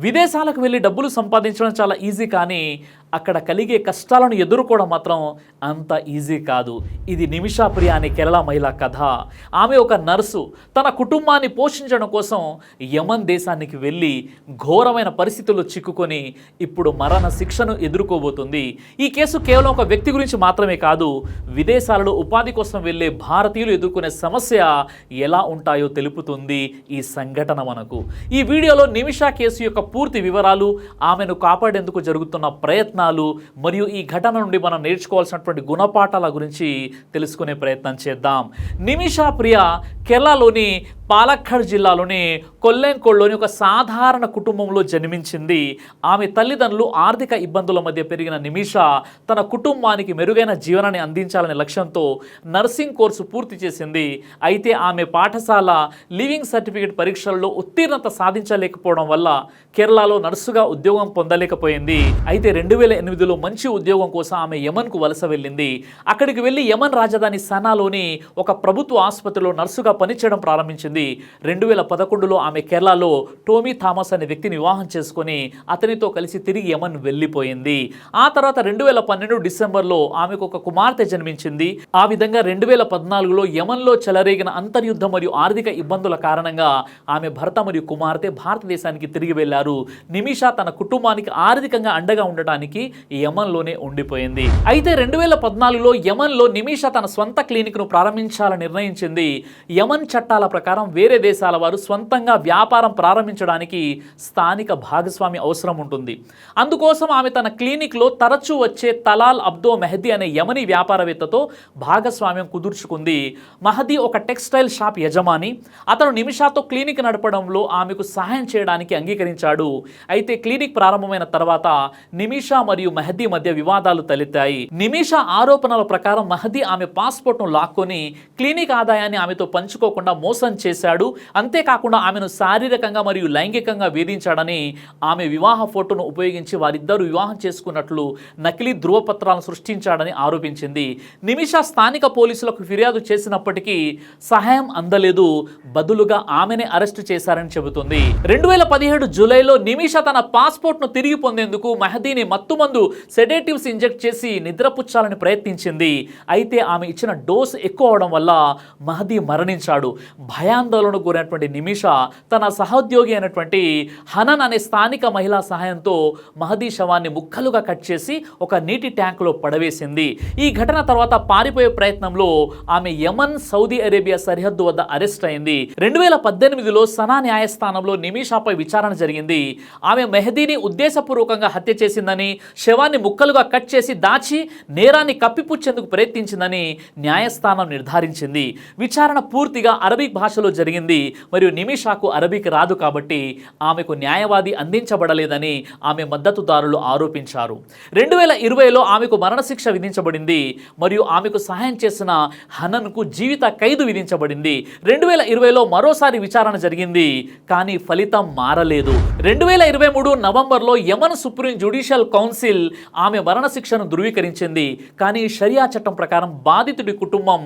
విదేశాలకు వెళ్ళి డబ్బులు సంపాదించడం చాలా ఈజీ, కానీ అక్కడ కలిగే కష్టాలను ఎదుర్కోవడం మాత్రం అంత ఈజీ కాదు. ఇది నిమిషా ప్రియ అనే కేరళ మహిళ కథ. ఆమె ఒక నర్సు. తన కుటుంబాన్ని పోషించడం కోసం యమన్ దేశానికి వెళ్ళి ఘోరమైన పరిస్థితుల్లో చిక్కుకొని ఇప్పుడు మరణ శిక్షను ఎదుర్కోబోతుంది. ఈ కేసు కేవలం ఒక వ్యక్తి గురించి మాత్రమే కాదు, విదేశాలలో ఉపాధి కోసం వెళ్ళే భారతీయులు ఎదుర్కొనే సమస్య ఎలా ఉంటాయో తెలుపుతుంది ఈ సంఘటన మనకు. ఈ వీడియోలో నిమిషా కేసు యొక్క పూర్తి వివరాలు, ఆమెను కాపాడేందుకు జరుగుతున్న ప్రయత్నాలు మరియు ఈ ఘటన నుండి మనం నేర్చుకోవాల్సినటువంటి గుణపాఠాల గురించి తెలుసుకునే ప్రయత్నం చేద్దాం. నిమిషా ప్రియ కేరళలోని పాలక్కడ్ జిల్లాలోని కొల్లెంకోడ్లోని ఒక సాధారణ కుటుంబంలో జన్మించింది. ఆమె తల్లిదండ్రులు ఆర్థిక ఇబ్బందుల మధ్య పెరిగిన నిమిషా తన కుటుంబానికి మెరుగైన జీవనాన్ని అందించాలనే లక్ష్యంతో నర్సింగ్ కోర్సు పూర్తి చేసింది. అయితే ఆమె పాఠశాల లివింగ్ సర్టిఫికేట్ పరీక్షల్లో ఉత్తీర్ణత సాధించలేకపోవడం వల్ల కేరళలో నర్సుగా ఉద్యోగం పొందలేకపోయింది. అయితే 2008లో మంచి ఉద్యోగం కోసం ఆమె యమన్కు వలస వెళ్ళింది. అక్కడికి వెళ్ళి యమన్ రాజధాని సనాలోని ఒక ప్రభుత్వ ఆసుపత్రిలో నర్సుగా పనిచేయడం ప్రారంభించింది. 2011లో ఆమె కేరళలో టోమీ థామస్ అనే వ్యక్తిని వివాహం చేసుకొని అతనితో కలిసి తిరిగి యమన్ వెళ్ళిపోయింది. ఆ తర్వాత 2012 డిసెంబర్లో ఆమెకు ఒక కుమార్తె జన్మించింది. ఆ విధంగా 2014లో యమన్లో చెలరేగిన అంతర్యుద్ధం మరియు ఆర్థిక ఇబ్బందుల కారణంగా ఆమె భర్త మరియు కుమార్తె భారతదేశానికి తిరిగి వెళ్లారు. నిమిషా తన కుటుంబానికి ఆర్థికంగా అండగా ఉండటానికి యమన్లోనే ఉండిపోయింది. అయితే 2014లో యమన్లో నిమిషా తన స్వంత క్లినిక్ను ప్రారంభించాలని నిర్ణయించింది. యమన్ చట్టాల ప్రకారం వేరే దేశాల వారు స్వంతంగా వ్యాపారం ప్రారంభించడానికి స్థానిక భాగస్వామి అవసరం ఉంటుంది. అందుకోసం ఆమె తన క్లినిక్లో తరచూ వచ్చే తలాల్ అబ్దో మెహదీ అనే యమనీ వ్యాపారవేత్తతో భాగస్వామ్యం కుదుర్చుకుంది. మహదీ ఒక టెక్స్టైల్ షాప్ యజమాని. అతను నిమిషాతో క్లినిక్ నడపడంలో ఆమెకు సహాయం చేయడానికి అంగీకరించాడు. అయితే క్లినిక్ ప్రారంభమైన తర్వాత నిమిషా మరియు మెహదీ మధ్య వివాదాలు తలెత్తాయి. నిమిషా ఆరోపణల ప్రకారం మహదీ ఆమె పాస్పోర్ట్ను లాక్కొని క్లినిక్ ఆదాయాన్ని ఆమెతో పంచుకోకుండా మోసం చేశాడు. అంతేకాకుండా ఆమెను శారీరకంగా మరియు లైంగికంగా వేధించాడని ఆమె వివాహ ఫోటోను ఉపయోగించి వారిద్దరూ వివాహం చేసుకున్నట్లు నకిలీ ధృవపత్రాలను సృష్టించాడని ఆరోపించింది. నిమిషా స్థానిక పోలీసులకు ఫిర్యాదు చేసినప్పటికీ సహాయం అందలేదు. బదులుగా ఆమెనే అరెస్టు చేశారని చెబుతుంది. 2017 జూలైలో నిమిషా తన పాస్పోర్ట్ను తిరిగి పొందేందుకు మెహదీని మత్తుమందు సెడేటివ్స్ ఇంజెక్ట్ చేసి నిద్రపుచ్చాలని ప్రయత్నించింది. అయితే ఆమె ఇచ్చిన డోస్ ఎక్కువ అవడం వల్ల మహదీ మరణించాడు. భయాందోళనకు గురైనటువంటి నిమిషా తన సహోద్యోగి అయినటువంటి హనన్ అనే స్థానిక మహిళా సహాయంతో మహదీ శవాన్ని ముక్కలుగా కట్ చేసి ఒక నీటి ట్యాంకులో పడవేసింది. ఈ ఘటన తర్వాత పారిపోయే ప్రయత్నంలో ఆమె యమన్ సౌదీ అరేబియా సరిహద్దు వద్ద అరెస్ట్ అయింది. 2018లో సనా న్యాయస్థానంలో నిమిషాపై విచారణ జరిగింది. ఆమె మెహదీని ఉద్దేశపూర్వకంగా హత్య చేసిందని, శవాన్ని ముక్కలుగా కట్ చేసి దాచి నేరాన్ని కప్పిపుచ్చేందుకు ప్రయత్నించిందని న్యాయస్థానం నిర్ధారించింది. విచారణ పూర్తిగా అరబిక్ భాషలో జరిగింది మరియు నిమిషాకు అరబిక్ రాదు కాబట్టి ఆమెకు న్యాయవాది అందించబడలేదని ఆమె మద్దతుదారులు ఆరోపించారు. 2020లో ఆమెకు మరణశిక్ష విధించబడింది మరియు ఆమెకు సహాయం చేసిన హనన్కు జీవిత ఖైదు విధించబడింది. 2020లో మరోసారి విచారణ జరిగింది, కానీ ఫలితం మారలేదు. 2023 నవంబర్లో యమన్ సుప్రీం జ్యుడిషియల్ కౌన్సిల్ ఆమె మరణశిక్షను ధృవీకరించింది. కానీ షరియా చట్టం ప్రకారం బాధితుడి కుటుంబం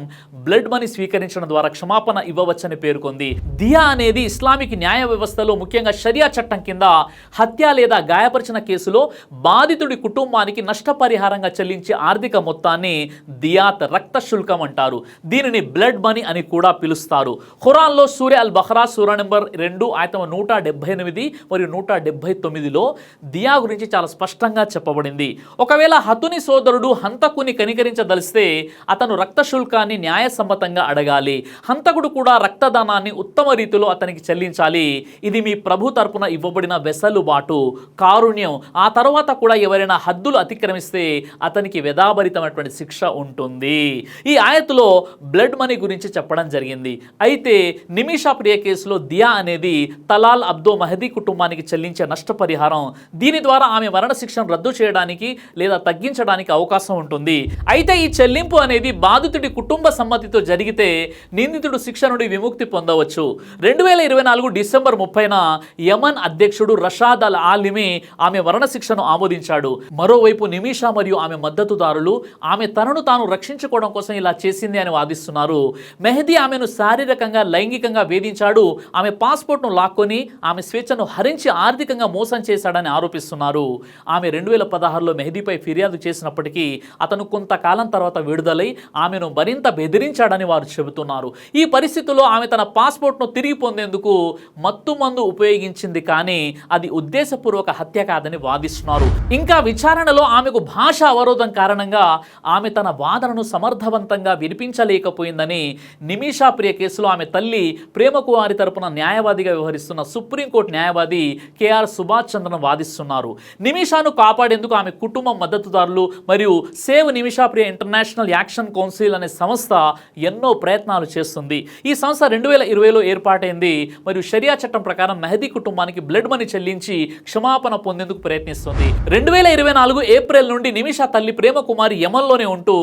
బ్లడ్ మనీ స్వీకరించడం ద్వారా క్షమాపణ ఇవ్వవచ్చని పేర్కొంది. దియా అనేది ఇస్లామిక్ న్యాయ వ్యవస్థలో ముఖ్యంగా షరియా చట్టం కింద హత్య లేదా గాయపరిచిన కేసులో బాధితుడి కుటుంబానికి నష్టపరిహారంగా చెల్లించే ఆర్థిక మొత్తాన్ని దియాత్ రక్త శుల్కం అంటారు. దీనిని బ్లడ్ మనీ అని కూడా పిలుస్తారు. ఖురాన్లో సూరే అల్ బఖరా సూరా నెంబర్ 2 ఆయతం 178 మరియు 179లో దియా గురించి చాలా స్పష్టంగా చెప్పబడింది. ఒకవేళ హతుని సోదరుడు హంతకుని కనికరించదలిస్తే అతను రక్త శుల్కాన్ని న్యాయసమ్మతంగా అడగాలి. హంతకుడు కూడా రక్తదానాన్ని ఉత్తమ రీతిలో అతనికి చెల్లించాలి. ఇది మీ ప్రభు తరపున ఇవ్వబడిన వెసలుబాటు, కారుణ్యం. ఆ తర్వాత కూడా ఎవరైనా హద్దులు అతిక్రమిస్తే అతనికి వ్యధాభరితమైనటువంటి శిక్ష ఉంటుంది. ఈ ఆయతులో బ్లడ్ మనీ గురించి చెప్పడం జరిగింది. అయితే నిమిషా ప్రియ కేసులో దియా అనేది తలాల్ అబ్దో మహదీ కుటుంబానికి చెల్లించే నష్టపరిహారం. దీని ద్వారా ఆమె మరణశిక్షను రద్దు రద్దు చేయడానికి లేదా తగ్గించడానికి అవకాశం ఉంటుంది. అయితే ఈ చెల్లింపు అనేది బాధితుడి కుటుంబ సమ్మతితో జరిగితే నిందితుడు శిక్ష నుండి విముక్తి పొందవచ్చు. 2024 డిసెంబర్ 30న యమన్ అధ్యక్షుడు రషాద్ అల్ ఆలిమి ఆమె మరణశిక్షను ఆమోదించాడు. మరోవైపు నిమిషా మరియు ఆమె మద్దతుదారులు ఆమె తనను తాను రక్షించుకోవడం కోసం ఇలా చేసింది అని వాదిస్తున్నారు. మెహదీ ఆమెను శారీరకంగా లైంగికంగా వేధించాడు, ఆమె పాస్పోర్ట్ను లాక్కొని ఆమె స్వేచ్ఛను హరించి ఆర్థికంగా మోసం చేశాడని ఆరోపిస్తున్నారు. ఆమె 2016లో మెహదీపై ఫిర్యాదు చేసినప్పటికీ అతను కొంతకాలం తర్వాత విడుదలై ఆమెను మరింత బెదిరించాడని వారు చెబుతున్నారు. ఈ పరిస్థితుల్లో ఆమె తన పాస్పోర్ట్ను తిరిగి పొందేందుకు మత్తుమందు ఉపయోగించింది, కానీ అది ఉద్దేశపూర్వక హత్య కాదని వాదిస్తున్నారు. ఇంకా విచారణలో ఆమెకు భాష అవరోధం కారణంగా ఆమె తన వాదనను సమర్థవంతంగా వినిపించలేకపోయిందని నిమిషా ప్రియ కేసులో ఆమె తల్లి ప్రేమకుమారి తరపున న్యాయవాదిగా వ్యవహరిస్తున్న సుప్రీంకోర్టు న్యాయవాది కేఆర్ సుభాష్ చంద్రన్ వాదిస్తున్నారు. నిమిషాను కాపాడేందుకు ఆమె కుటుంబం, మద్దతుదారులు మరియు సేవ్ నిమిషా ప్రియ ఇంటర్నేషనల్ యాక్షన్ కౌన్సిల్ అనే సంస్థ ఎన్నో ప్రయత్నాలు చేస్తుంది. ఈ సంస్థ 2020లో ఏర్పాటైంది మరియు షరియా చట్టం ప్రకారం మెహదీ కుటుంబానికి బ్లడ్ మనీ చెల్లించి క్షమాపణ పొందేందుకు ప్రయత్నిస్తుంది. 2024 ఏప్రిల్ నుండి నిమిషా తల్లి ప్రేమకుమారి యమన్లోనే ఉంటూ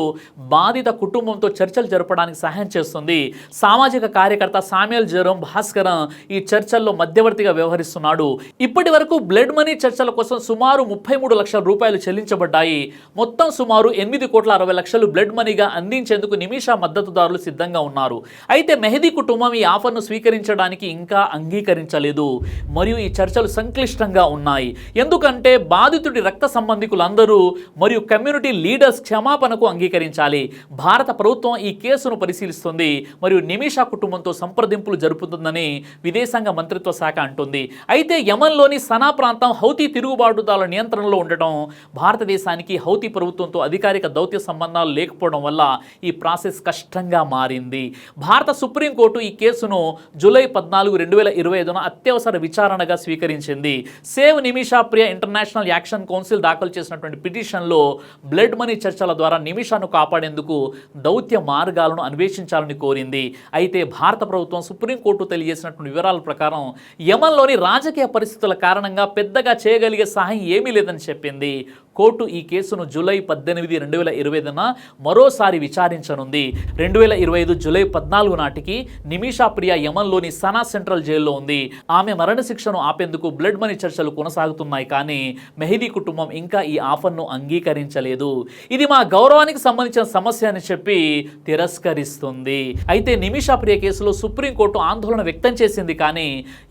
బాధిత కుటుంబంతో చర్చలు జరపడానికి సహాయం చేస్తుంది. సామాజిక కార్యకర్త సామ్యుయల్ జెరోమ్ భాస్కరన్ ఈ చర్చల్లో మధ్యవర్తిగా వ్యవహరిస్తున్నాడు. ఇప్పటి వరకు బ్లడ్ మనీ చర్చల కోసం సుమారు 33 లక్షల రూపాయలు చెల్లించబడ్డాయి. మొత్తం సుమారు 8,60,00,000 బ్లడ్ మనీగా అందించేందుకు నిమిషా మద్దతుదారులు సిద్ధంగా ఉన్నారు. అయితే మెహదీ కుటుంబం ఈ ఆఫర్ను స్వీకరించడానికి ఇంకా అంగీకరించలేదు మరియు ఈ చర్చలు సంక్లిష్టంగా ఉన్నాయి. ఎందుకంటే బాధితుడి రక్త సంబంధికులందరూ మరియు కమ్యూనిటీ లీడర్స్ క్షమాపణకు అంగీకరించాలి. భారత ప్రభుత్వం ఈ కేసును పరిశీలిస్తుంది మరియు నిమిషా కుటుంబంతో సంప్రదింపులు జరుపుతుందని విదేశాంగ మంత్రిత్వ శాఖ అంటుంది. అయితే యమన్లోని సనా ప్రాంతం హౌతీ తిరుగుబాటుదారుల నియంత్రణలో ఉండటం, భారతదేశానికి హౌతీ ప్రభుత్వంతో అధికారిక దౌత్య సంబంధాలు లేకపోవడం వల్ల ఈ ప్రాసెస్ కష్టంగా మారింది. భారత సుప్రీంకోర్టు ఈ కేసును జూలై 14, 2025న అత్యవసర విచారణగా స్వీకరించింది. సేవ్ నిమిషా ప్రియ ఇంటర్నేషనల్ యాక్షన్ కౌన్సిల్ దాఖలు చేసినటువంటి పిటిషన్లో బ్లడ్ మనీ చర్చల ద్వారా నిమిషాను కాపాడేందుకు దౌత్య మార్గాలను అన్వేషించాలని కోరింది. అయితే భారత ప్రభుత్వం సుప్రీంకోర్టు తెలియజేసినటువంటి వివరాల ప్రకారం యమన్లోని రాజకీయ పరిస్థితుల కారణంగా పెద్దగా చేయగలిగే సహాయం ఏమీ లేదని చెప్పింది. కోర్టు ఈ కేసును జూలై 18, 2025న మరోసారి విచారించనుంది. 2025 జూలై 14 నాటికి నిమిషా ప్రియ యమన్లోని సనా సెంట్రల్ జైల్లో ఉంది. ఆమె మరణశిక్షను ఆపేందుకు బ్లడ్ మనీ చర్చలు కొనసాగుతున్నాయి, కానీ మెహదీ కుటుంబం ఇంకా ఈ ఆఫర్ను అంగీకరించలేదు. ఇది మా గౌరవానికి సంబంధించిన సమస్య అని చెప్పి తిరస్కరిస్తుంది. అయితే నిమిషా ప్రియ కేసులో సుప్రీంకోర్టు ఆందోళన వ్యక్తం చేసింది, కానీ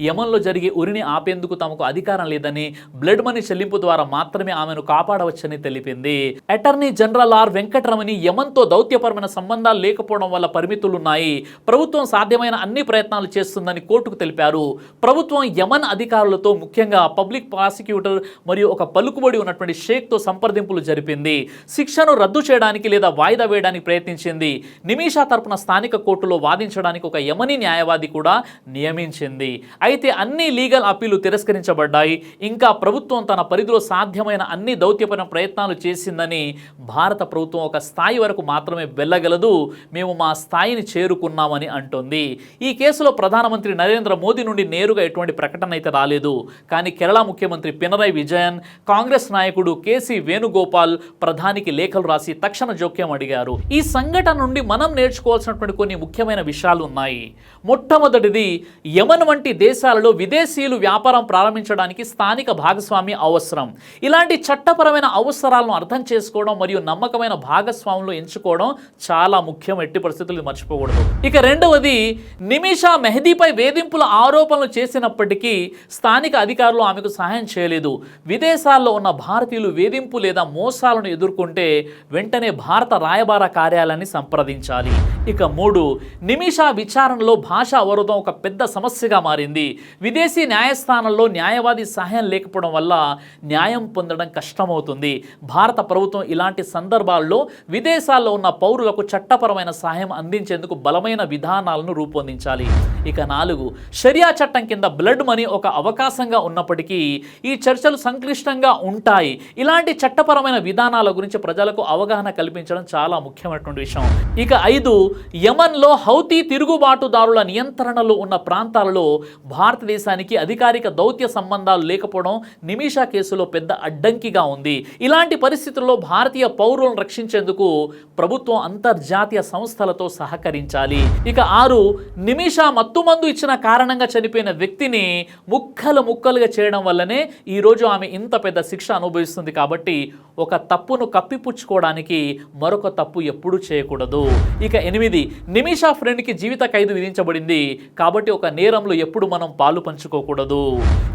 యమన్లో జరిగే ఉరిని ఆపేందుకు తమకు అధికారం లేదని, బ్లడ్ మనీ చెల్లింపు ద్వారా మాత్రమే ఆమెను కాపాడవచ్చని తెలిపింది. అటార్నీ జనరల్ ఆర్ వెంకటరమణి యమన్తో దౌత్యపరమైన సంబంధాలు లేకపోవడం వల్ల పరిమితులున్నాయి, ప్రభుత్వం సాధ్యమైన అన్ని ప్రయత్నాలు చేస్తుందని కోర్టుకు తెలిపారు. ప్రభుత్వం యమన్ అధికారులతో, ముఖ్యంగా పబ్లిక్ ప్రాసిక్యూటర్ మరియు ఒక పలుకుబడి ఉన్నటువంటి షేక్తో సంప్రదింపులు జరిపింది. శిక్షను రద్దు చేయడానికి లేదా వాయిదా వేయడానికి ప్రయత్నించింది. నిమిషా తరపున స్థానిక కోర్టులో వాదించడానికి ఒక యమనీ న్యాయవాది కూడా నియమించింది. అయితే అన్ని లీగల్ అప్పీలు తిరస్కరించబడ్డాయి. ఇంకా ప్రభుత్వం తన పరిధిలో సాధ్యమైన అన్ని దౌత్యపరమైన ప్రయత్నాలు చేసిందని, భారత ప్రభుత్వం ఒక స్థాయి వరకు మాత్రమే వెళ్ళగలదు, మేము మా స్థాయిని చేరుకున్నామని అంటుంది. ఈ కేసులో ప్రధానమంత్రి నరేంద్ర మోదీ నుండి నేరుగా ఎటువంటి ప్రకటన అయితే రాలేదు, కానీ కేరళ ముఖ్యమంత్రి పినరయ్ విజయన్, కాంగ్రెస్ నాయకుడు కేసీ వేణుగోపాల్ ప్రధానికి లేఖలు రాసి తక్షణ జోక్యం అడిగారు. ఈ సంఘటన నుండి మనం నేర్చుకోవాల్సినటువంటి కొన్ని ముఖ్యమైన విషయాలు ఉన్నాయి. మొట్టమొదటిది, యమన్ వంటి దేశాలలో విదేశీయులు వ్యాపారం ప్రారంభించడానికి స్థానిక భాగస్వామి అవసరం. ఇలాంటి చట్టపరమైన అవసరాలను అర్థం చేసుకోవడం మరియు నమ్మకమైన భాగస్వాములు ఎంచుకోవడం చాలా ముఖ్యం. ఎట్టి పరిస్థితులు మర్చిపోకూడదు. ఇక రెండవది, నిమిషా మెహదీపై వేధింపుల ఆరోపణలు చేసినప్పటికీ స్థానిక అధికారులు ఆమెకు సహాయం చేయలేదు. విదేశాల్లో ఉన్న భారతీయులు వేధింపు లేదా మోసాలను ఎదుర్కొంటే వెంటనే భారత రాయబార కార్యాలయాన్ని సంప్రదించాలి. ఇక 3, నిమిషా విచారణలో భాషా అవరోధం ఒక పెద్ద సమస్యగా మారింది. విదేశీ న్యాయస్థానంలో న్యాయవాది సహాయం లేకపోవడం వల్ల న్యాయం పొందడం కష్టమవుతుంది. భారత ప్రభుత్వం ఇలాంటి సందర్భాల్లో విదేశాల్లో ఉన్న పౌరులకు చట్టపరమైన సహాయం అందించేందుకు బలమైన విధానాలను రూపొందించాలి. ఇక 4, షరియా చట్టం కింద బ్లడ్ మనీ ఒక అవకాశంగా ఉన్నప్పటికీ ఈ చర్చలు సంక్లిష్టంగా ఉంటాయి. ఇలాంటి చట్టపరమైన విధానాల గురించి ప్రజలకు అవగాహన కల్పించడం చాలా ముఖ్యమైనటువంటి విషయం. ఇక 5, యమన్లో హౌతీ తిరుగుబాటుదారుల నియంత్రణలో ఉన్న ప్రాంతాలలో భారతదేశానికి అధికారిక దౌత్య సంబంధాలు లేకపోవడం నిమిషా కేసులో పెద్ద అడ్డంకిగా ఉంది. ఉంది. ఇలాంటి పరిస్థితుల్లో భారతీయ పౌరులను రక్షించేందుకు ప్రభుత్వం అంతర్జాతీయ సంస్థలతో సహకరించాలి. ఇక 6 నిమిషా మత్తుమందు ఇచ్చిన కారణంగా చనిపోయిన వ్యక్తిని ముక్కలుగా చేయడం వల్లనే ఈరోజు ఆమె ఇంత పెద్ద శిక్ష అనుభవిస్తుంది. కాబట్టి ఒక తప్పును కప్పిపుచ్చుకోవడానికి మరొక తప్పు ఎప్పుడూ చేయకూడదు. ఇక 8 నిమిషా ఫ్రెండ్కి జీవిత ఖైదు విధించబడింది. కాబట్టి ఒక నేరంలో ఎప్పుడు మనం పాలు పంచుకోకూడదు.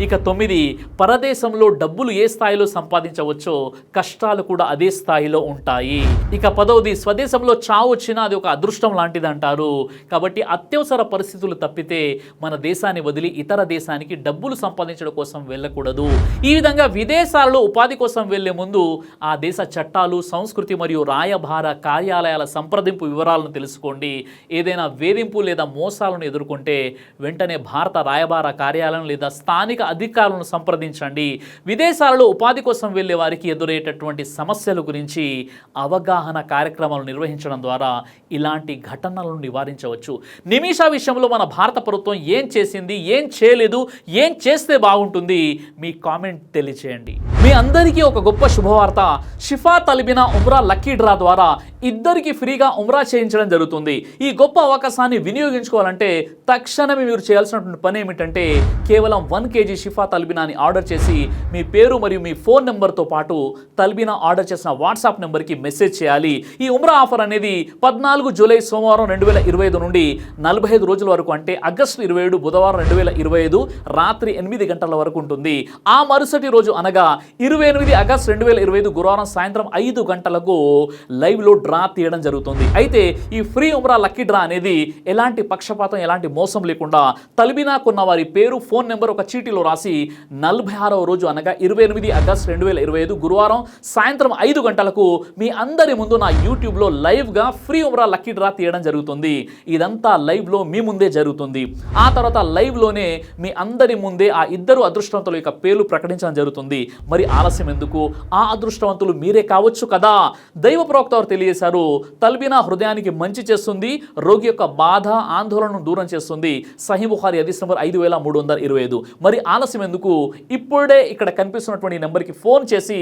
ఇక 9 పరదేశంలో డబ్బులు ఏ స్థాయిలో సంపాదించవచ్చో కష్టాలు కూడా అదే స్థాయిలో ఉంటాయి. ఇక 10 స్వదేశంలో చావు వచ్చినా అది ఒక అదృష్టం లాంటిది అంటారు. కాబట్టి అత్యవసర పరిస్థితులు తప్పితే మన దేశాన్ని వదిలి ఇతర దేశానికి డబ్బులు సంపాదించడం కోసం వెళ్ళకూడదు. ఈ విధంగా విదేశాలలో ఉపాధి కోసం వెళ్లే ముందు ఆ దేశ చట్టాలు, సంస్కృతి మరియు రాయబార కార్యాలయాల సంప్రదింపు వివరాలను తెలుసుకోండి. ఏదైనా వేధింపు లేదా మోసాలను ఎదుర్కొంటే వెంటనే భారత రాయబార కార్యాలయం లేదా స్థానిక అధికారులను సంప్రదించండి. విదేశాలలో ఉపాధి కోసం వెళ్లే వారికి ఎదురయ్యేటటువంటి సమస్యల గురించి అవగాహన కార్యక్రమాలు నిర్వహించడం ద్వారా ఇలాంటి ఘటనలను నివారించవచ్చు. నిమిషా విషయంలో మన భారత ప్రభుత్వం ఏం చేసింది, ఏం చేయలేదు, ఏం చేస్తే బాగుంటుంది, మీ కామెంట్ తెలియచేయండి. మీ అందరికీ ఒక గొప్ప శుభవార్త. షిఫా తల్బినా ఉమ్రా లక్కీ డ్రా ద్వారా ఇద్దరికి ఫ్రీగా ఉమ్రా చేయించడం జరుగుతుంది. ఈ గొప్ప అవకాశాన్ని వినియోగించుకోవాలంటే తక్షణమే మీరు చేయాల్సినటువంటి పని ఏమిటంటే కేవలం 1 kg షిఫా తల్బినాని ఆర్డర్ చేసి మీ పేరు మరియు మీ ఫోన్ నెంబర్తో పాటు తల్బినా ఆర్డర్ చేసిన వాట్సాప్ నెంబర్కి మెసేజ్ చేయాలి. ఈ ఉమ్రా ఆఫర్ అనేది 14 జూలై సోమవారం 2025 నుండి 45 రోజుల వరకు, అంటే ఆగస్టు 27 బుధవారం 2025 రాత్రి 8 గంటల వరకు ఉంటుంది. ఆ మరుసటి రోజు అనగా 28 ఆగస్టు 2025 గురువారం సాయంత్రం 5 గంటలకు లైవ్లో డ్రా తీయడం జరుగుతుంది. అయితే ఈ ఫ్రీ ఉమ్రా లక్కీ డ్రా అనేది ఎలాంటి పక్షపాతం, ఎలాంటి మోసం లేకుండా తల్బినాకున్న వారి పేరు, ఫోన్ నెంబర్ ఒక చీటీలో రాసి 46వ రోజు అనగా 28 ఆగస్టు 2025 గురువారం సాయంత్రం 5 గంటలకు మీ అందరి ముందు నా యూట్యూబ్లో లైవ్గా ఫ్రీ ఉమ్రా లక్కీ డ్రా తీయడం జరుగుతుంది. ఇదంతా లైవ్లో మీ ముందే జరుగుతుంది. ఆ తర్వాత లైవ్లోనే మీ అందరి ముందే ఆ ఇద్దరు అదృష్టవంతుల యొక్క పేర్లు ప్రకటించడం జరుగుతుంది. మరి ఆలస్యం ఎందుకు? ఆ అదృష్టవంతులు మీరే కావచ్చు కదా. దైవ ప్రవక్త వారు తెలియజేశారు, తల్బినా హృదయానికి మంచి చేస్తుంది, రోగి యొక్క బాధ, ఆందోళనను దూరం చేస్తుంది. సహీ బుఖారీ హదీస్ నంబర్ 5325. మరి ఆలస్యం ఎందుకు? ఇప్పుడే ఇక్కడ కనిపిస్తున్నటువంటి నెంబర్కి ఫోన్ చేసి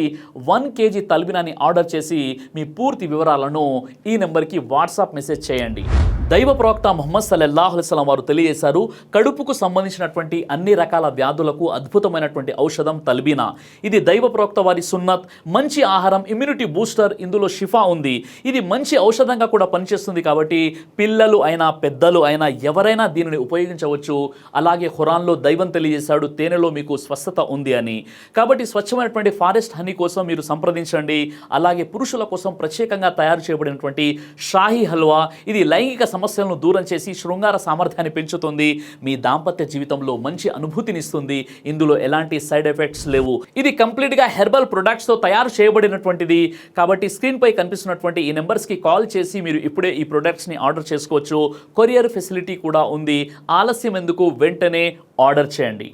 1 kg తల్బినాని ఆర్డర్ చేసి మీ పూర్తి వివరాలను ఈ నెంబర్కి వాట్సాప్ మెసేజ్ చేయండి. దైవ ప్రవక్త ముహమ్మద్ సల్లల్లాహు అలైహి వసల్లం వారు తెలియజేశారు, కడుపుకు సంబంధించినటువంటి అన్ని రకాల వ్యాధులకు అద్భుతమైనటువంటి ఔషధం తల్బినా. ఇది దైవ ప్రవక్త వారి సున్నత్, మంచి ఆహారం, ఇమ్యూనిటీ బూస్టర్, ఇందులో షిఫా ఉంది. ఇది మంచి ఔషధంగా కూడా పనిచేస్తుంది. కాబట్టి పిల్లలు అయినా పెద్దలు అయినా ఎవరైనా దీనిని ఉపయోగించవచ్చు. అలాగే ఖురాన్లో దైవం తెలియజేశాడు, తేనెలో మీకు స్వస్థత ఉంది అని. కాబట్టి స్వచ్ఛమైనటువంటి ఫారెస్ట్ హనీ కోసం మీరు సంప్రదించండి. అలాగే పురుషుల కోసం ప్రత్యేకంగా తయారు చేయబడినటువంటి షాహీ హల్వా, ఇది లైంగిక సమస్యలను దూరం చేసి శృంగార సామర్థ్యాన్ని పెంచుతుంది. మీ దాంపత్య జీవితంలో మంచి అనుభూతినిస్తుంది. ఇందులో ఎలాంటి సైడ్ ఎఫెక్ట్స్ లేవు. ఇది కంప్లీట్గా హెర్బల్ ప్రొడక్ట్స్తో తయారు చేయబడినటువంటిది. కాబట్టి స్క్రీన్పై కనిపిస్తున్నటువంటి ఈ నెంబర్స్కి కాల్ చేసి మీరు ఇప్పుడే ఈ ప్రొడక్ట్స్ని ఆర్డర్ చేసుకోవచ్చు. కొరియర్ ఫెసిలిటీ కూడా ఉంది. ఆలస్యం ఎందుకు? వెంటనే ఆర్డర్ చేయండి.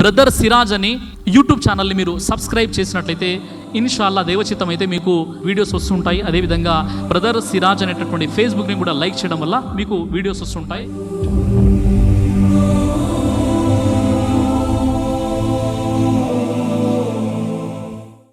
బ్రదర్ సిరాజ్ అని యూట్యూబ్ ఛానల్ని మీరు సబ్స్క్రైబ్ చేసినట్లయితే ఇన్షాల్లా దైవచిత్తం అయితే మీకు వీడియోస్ వస్తుంటాయి. అదేవిధంగా బ్రదర్ సిరాజ్ అనేటటువంటి ఫేస్బుక్ని కూడా లైక్ చేయడం వల్ల మీకు వీడియోస్ వస్తుంటాయి.